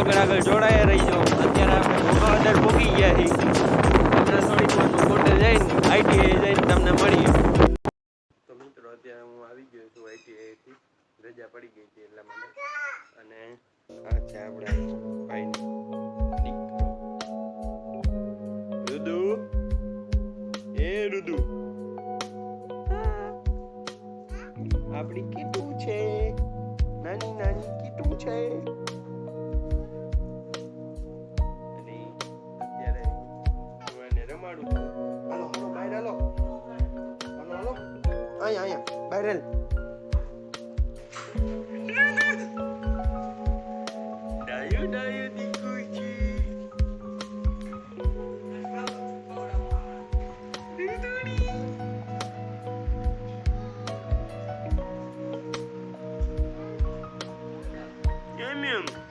આગળ આગળ જોડાયા રહીજો. અત્યારે આપણે ભોગાવદર પહોંચી ગયા છીએ. આપણે થોડીક વારમાં કોટે જઈને આઈટીઆઈ જઈને તમને મળીએ. તો મિત્રો અત્યારે હું આવી ગયો છું આઈટીઆઈથી. રજા પડી ગઈ હતી એટલા માટે. અને આ છે આપણે ભાઈની દીકરો રુદુ. એ રુદુ, આપણી કીટું છે, નાની નાની કીટું છે. અને અત્યારે હું એને રમાડું છું. હાલો હાલો બહાર હાલો, હાલો હાલો, અહીંયા અહીંયા બહાર હાલ. ડાયો ડાયો દીકુ છે.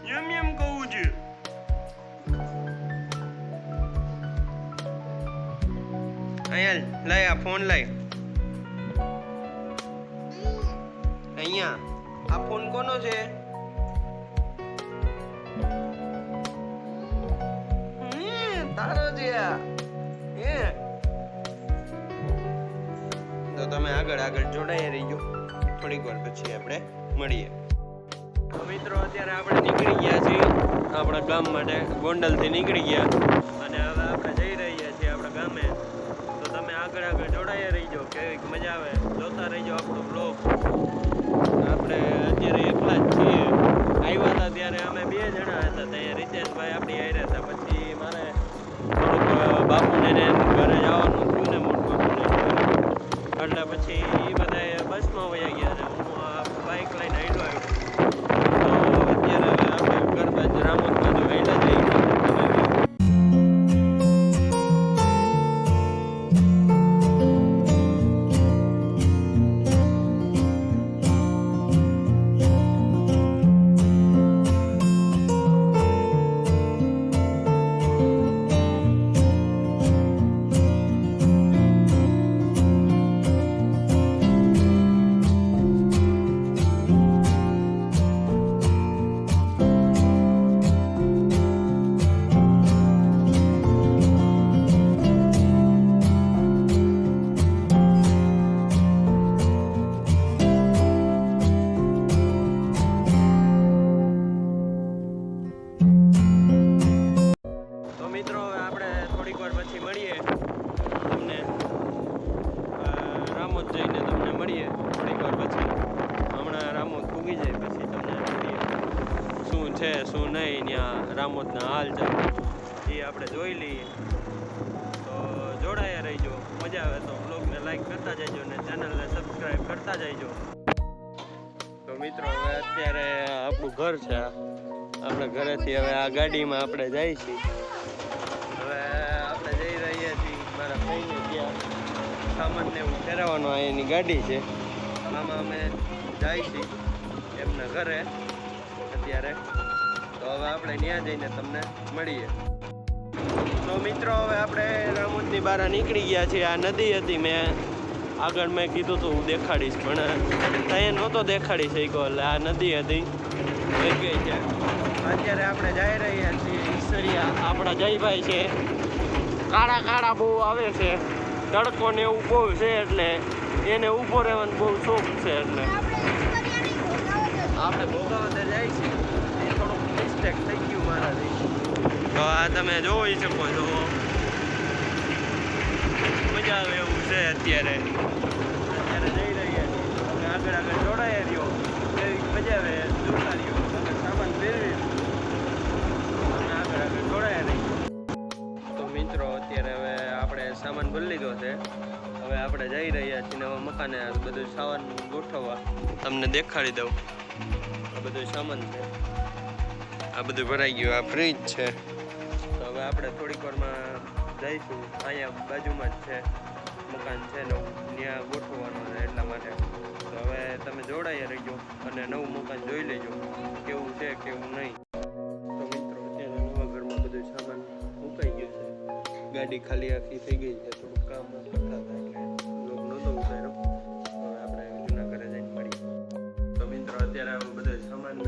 યમ યમ કહું છું. અહીંયા લઈ આ ફોન લઈ. અહીંયા આ ફોન કોનો છે? તારો છે આ. તો તમે આગળ આગળ જોડાઈ રહીજો. થોડીક વાર પછી આપણે મળીએ. મિત્રો અત્યારે આપણે નીકળી ગયા છીએ આપણા ગામ માટે. ગોંડલથી નીકળી ગયા અને હવે આપણે જઈ રહ્યા છીએ આપણા ગામે. તો તમે આગળ આગળ જોડાયા રહીજો. કેવી મજા આવે જોતા રહીજો આપણો બ્લોગ. આપણે અત્યારે એકલા જ છીએ. આવ્યા હતા ત્યારે અમે 2 જણા હતા. ત્યાં રીતેશભાઈ આપણી હારે હતા. પછી મારે થોડુંક બાપુને ઘરે જવાનું થયું ને, મોટું બાપુને એટલે પછી એ બધા બસમાં વયા ગયા અને હું આ બાઇક લઈને આવ્યો. રામોદ બાજુ વહેલા જઈ જઈને તમને મળીએ થોડીક વાર પછી. હમણાં રામોદ પૂગી જાય પછી તમને મળીએ શું છે શું નહીં ત્યાં રામોદના હાલ છે એ આપણે જોઈ લઈએ. તો જોડાયા રહીજો. મજા આવે તો બ્લોગને લાઈક કરતા જજો અને ચેનલને સબસ્ક્રાઈબ કરતા જજો. તો મિત્રો હવે અત્યારે આપણું ઘર છે. આપણે ઘરેથી હવે આ ગાડીમાં આપણે જઈએ છીએ. હવે આપણે જઈ રહ્યા છીએ મારા ભાઈને ત્યાં. સામાનને એવું ફેરવવાનો એની ગાડી છે. આમાં અમે જાય છીએ એમના ઘરે અત્યારે. તો હવે આપણે ત્યાં જઈને તમને મળીએ. તો મિત્રો હવે આપણે રામોદની બહાર નીકળી ગયા છીએ. આ નદી હતી, મેં આગળ મેં કીધું તો હું દેખાડીશ પણ ત્યાં નહોતો દેખાડી શક્યો. એટલે આ નદી હતી થઈ ગઈ છે. અત્યારે આપણે જઈ રહ્યા છીએ ઈશ્વરિયા. આપણા જયભાઈ છે, કાળા કાળા બહુ આવે છે. તડકો ને એવું બહુ છે એટલે એને ઊભો રહેવાનો બહુ શોખ છે. એટલે આપણે ભોગાવદર જાય છે. એ થોડુંક મિસ્ટેક થઈ ગયું મારાથી. તો આ તમે જોઈ શકો છો. મજા આવે એવું છે. અત્યારે જઈ રહ્યા છીએ. આગળ આગળ જોડાયા રહ્યો. એવી મજા આવે જોતા રહ્યો. સામાન ફેરવી અને આગળ આગળ જોડાયા નહીં. તો મિત્રો અત્યારે હવે આપણે સામાન ભરી લીધો છે. હવે આપણે જઈ રહ્યા છીએ નવા મકાને બધું સામાન ગોઠવવા. તમને દેખાડી દઉં. આ બધું સામાન છે. આ બધું ભરાઈ ગયું. આ ફ્રીજ છે. તો હવે આપણે થોડીક વારમાં જઈશું. અહીંયા બાજુમાં જ છે મકાન છે નવું, ત્યાં ગોઠવવાનું છે એટલા માટે. તો હવે તમે જોડાયા રહીજો અને નવું મકાન જોઈ લેજો કેવું છે કેવું નહીં. તો મિત્રો અત્યારે નવા ઘરમાં બધું સામાન મુકાઈ ગયું છે. ગાડી ખાલી આખી થઈ ગઈ છે. થોડુંક કામ કરતા હતા એટલે લોક નહોતો ઉતાર્યો. હવે આપણે જૂના ઘરે જઈને મળીએ. તો મિત્રો અત્યારે બધો સામાન